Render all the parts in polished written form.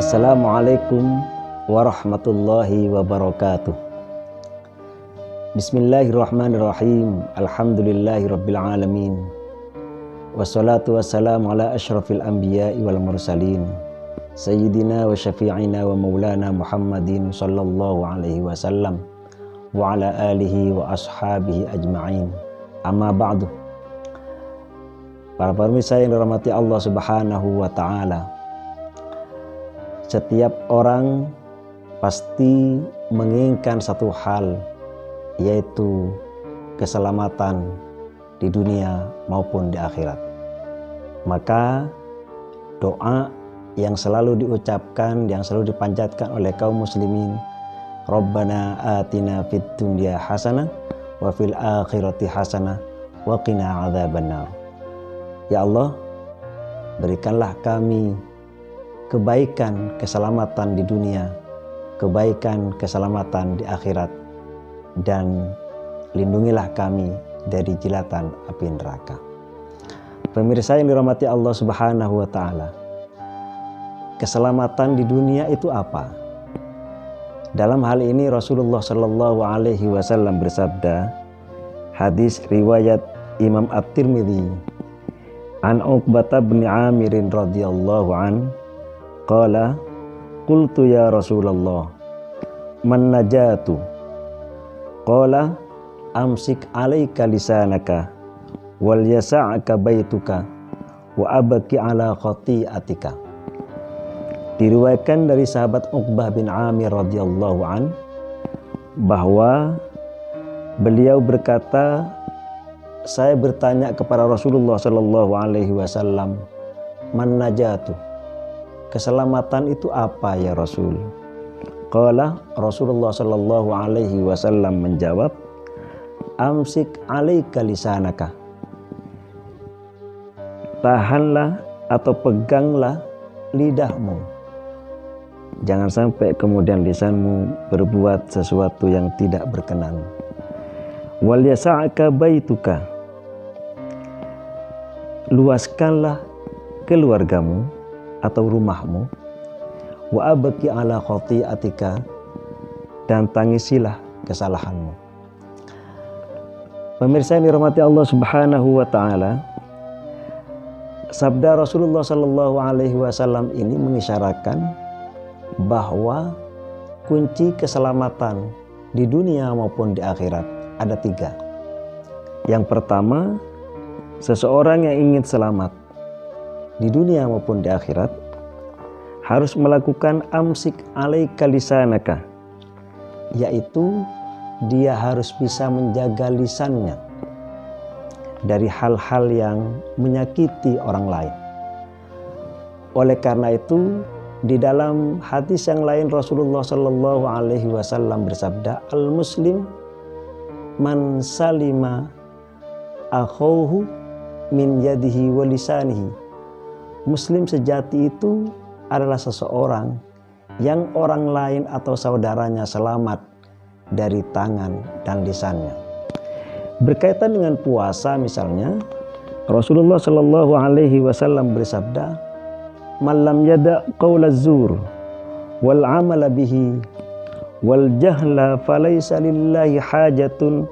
Assalamualaikum warahmatullahi wabarakatuh. Bismillahirrahmanirrahim. Alhamdulillahirabbil alamin. Wassalatu wassalamu ala asyrafil anbiya'i wal mursalin. Sayyidina wa syafi'ina wa maulana Muhammadin sallallahu alaihi wasallam wa ala alihi wa ashabihi ajma'in. Amma ba'du. Para pemirsa yang dirahmati Allah Subhanahu wa taala. Setiap orang pasti menginginkan satu hal, yaitu keselamatan di dunia maupun di akhirat. Maka doa yang selalu diucapkan, yang selalu dipanjatkan oleh kaum muslimin, Rabbana atina fid dunya hasanah wa fil akhirati hasanah wa qina adzabannar. Ya Allah, berikanlah kami kebaikan, keselamatan di dunia, kebaikan, keselamatan di akhirat, dan lindungilah kami dari jilatan api neraka. Pemirsa yang dirahmati Allah Subhanahu wa taala, keselamatan di dunia itu apa? Dalam hal ini Rasulullah Shallallahu alaihi wasallam bersabda, hadis riwayat Imam At-Tirmidzi, an Uqbah bin Amir radhiyallahu an qala qultu ya Rasulullah man najatu qala amsik alaika lisanaka wal yasa'aka baituka wa abki ala khati'atika. Diriwayatkan dari sahabat Uqbah bin Amir radhiyallahu an bahwa beliau berkata, saya bertanya kepada Rasulullah sallallahu alaihi wasallam, man najatu, keselamatan itu apa ya Rasul? Qala, Rasulullah sallallahu alaihi wasallam menjawab, amsik alaika lisanaka, tahanlah atau peganglah lidahmu, jangan sampai kemudian lisanmu berbuat sesuatu yang tidak berkenan. Wal yasa'aka baituka, luaskanlah keluargamu atau rumahmu. Wa abki ala khati'atika, dan tangisilah kesalahanmu. Pemirsa yang dirahmati Allah Subhanahu wa taala, sabda Rasulullah sallallahu alaihi wasallam ini mengisyaratkan bahwa kunci keselamatan di dunia maupun di akhirat ada 3. Yang pertama, seseorang yang ingin selamat di dunia maupun di akhirat harus melakukan amsik alaika lisanaka, yaitu dia harus bisa menjaga lisannya dari hal-hal yang menyakiti orang lain. Oleh karena itu, di dalam hadis yang lain Rasulullah Shallallahu alaihi wasallam bersabda, al muslim man salima akhuhu min yadihi wa lisanihi. Muslim sejati itu adalah seseorang yang orang lain atau saudaranya selamat dari tangan dan lisannya. Berkaitan dengan puasa misalnya, Rasulullah Shallallahu alaihi wasallam bersabda, "Man lam yada' qaula zur wal 'amala bihi wal jahla falaysa lillahi hajatun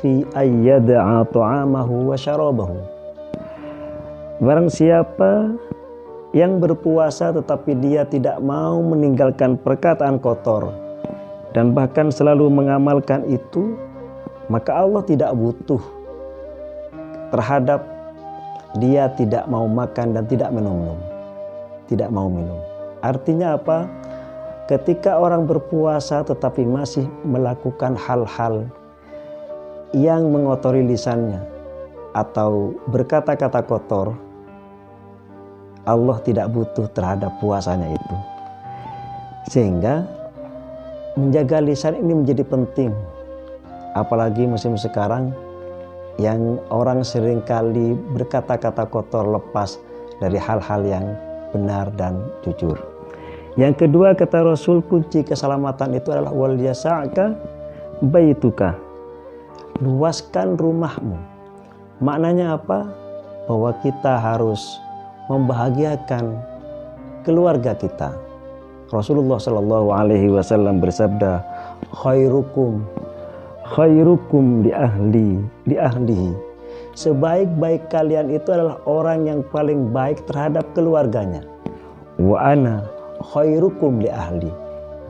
fi ayyada'a ta'amahu wa syarabahu." Barang siapa yang berpuasa tetapi dia tidak mau meninggalkan perkataan kotor dan bahkan selalu mengamalkan itu, maka Allah tidak butuh terhadap dia tidak mau makan dan tidak minum. Artinya apa? Ketika orang berpuasa tetapi masih melakukan hal-hal yang mengotori lisannya atau berkata-kata kotor, Allah tidak butuh terhadap puasanya itu. Sehingga menjaga lisan ini menjadi penting. Apalagi musim sekarang yang orang seringkali berkata-kata kotor lepas dari hal-hal yang benar dan jujur. Yang kedua, kata Rasul, kunci keselamatan itu adalah wal yasa'ka baituka, luaskan rumahmu. Maknanya apa? Bahwa kita harus membahagiakan keluarga kita, Rasulullah Shallallahu Alaihi Wasallam bersabda, khairukum li ahlihi. Sebaik-baik kalian itu adalah orang yang paling baik terhadap keluarganya. Wa ana khairukum li ahli,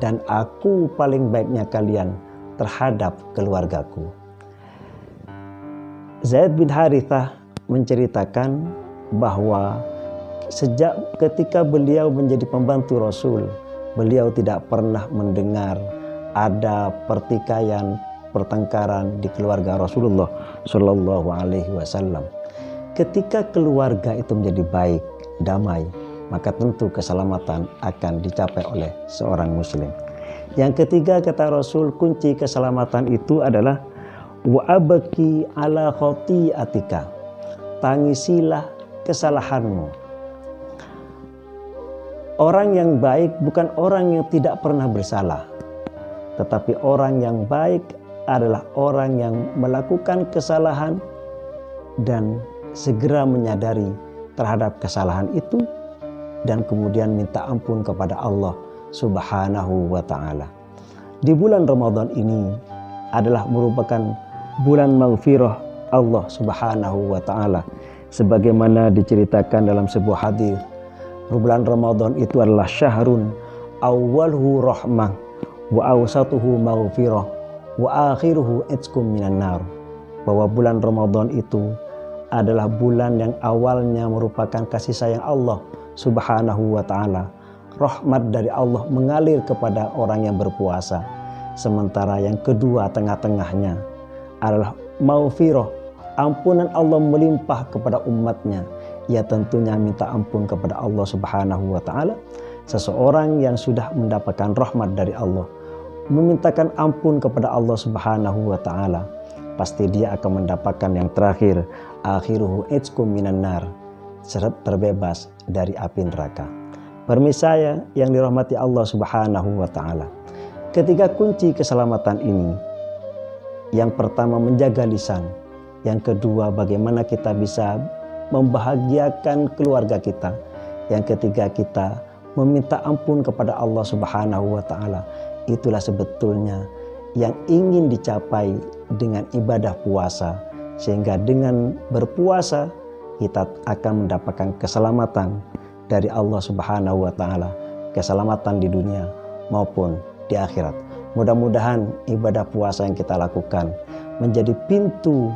dan aku paling baiknya kalian terhadap keluargaku. Zaid bin Harithah menceritakan bahwa sejak ketika beliau menjadi pembantu Rasul, beliau tidak pernah mendengar ada pertikaian, pertengkaran di keluarga Rasulullah Shallallahu Alaihi Wasallam. Ketika keluarga itu menjadi baik, damai, maka tentu keselamatan akan dicapai oleh seorang muslim. Yang ketiga, kata Rasul, kunci keselamatan itu adalah wa abki ala khati'atika, tangisilah kesalahanmu. Orang yang baik bukan orang yang tidak pernah bersalah, tetapi orang yang baik adalah orang yang melakukan kesalahan dan segera menyadari terhadap kesalahan itu dan kemudian minta ampun kepada Allah Subhanahu wa ta'ala. Di bulan Ramadan ini adalah merupakan bulan maghfirah Allah Subhanahu wa ta'ala, sebagaimana diceritakan dalam sebuah hadis. Bulan Ramadan itu adalah syahrun awwaluhu rahmah wa awsatuhu maghfirah wa akhiruhu itskum minan nar. Bahwa bulan Ramadan itu adalah bulan yang awalnya merupakan kasih sayang Allah Subhanahu wa ta'ala. Rahmat dari Allah mengalir kepada orang yang berpuasa. Sementara yang kedua, tengah-tengahnya adalah maghfirah, ampunan Allah melimpah kepada umatnya. Ya tentunya minta ampun kepada Allah Subhanahu wa ta'ala. Seseorang yang sudah mendapatkan rahmat dari Allah, memintakan ampun kepada Allah Subhanahu wa ta'ala, pasti dia akan mendapatkan yang terakhir, akhiruhu itskum minan nar, terbebas dari api neraka. Pemirsa yang dirahmati Allah Subhanahu wa ta'ala, ketiga kunci keselamatan ini, yang pertama menjaga lisan, yang kedua bagaimana kita bisa membahagiakan keluarga kita, yang ketiga kita meminta ampun kepada Allah Subhanahu wa ta'ala. Itulah sebetulnya yang ingin dicapai dengan ibadah puasa, sehingga dengan berpuasa kita akan mendapatkan keselamatan dari Allah Subhanahu wa ta'ala, keselamatan di dunia maupun di akhirat. Mudah-mudahan ibadah puasa yang kita lakukan menjadi pintu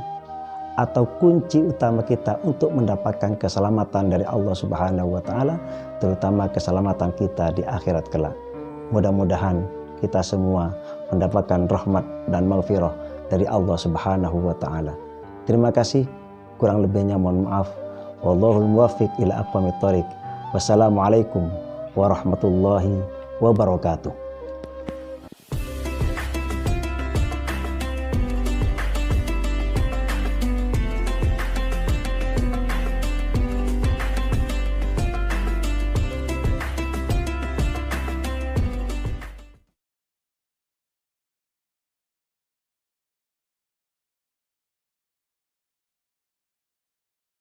atau kunci utama kita untuk mendapatkan keselamatan dari Allah Subhanahu wa ta'ala, terutama keselamatan kita di akhirat kelak. Mudah-mudahan kita semua mendapatkan rahmat dan maghfirah dari Allah Subhanahu wa ta'ala. Terima kasih, kurang lebihnya mohon maaf. Wallahul muwaffiq ila aqwamit thoriq. Wassalamualaikum warahmatullahi wabarakatuh.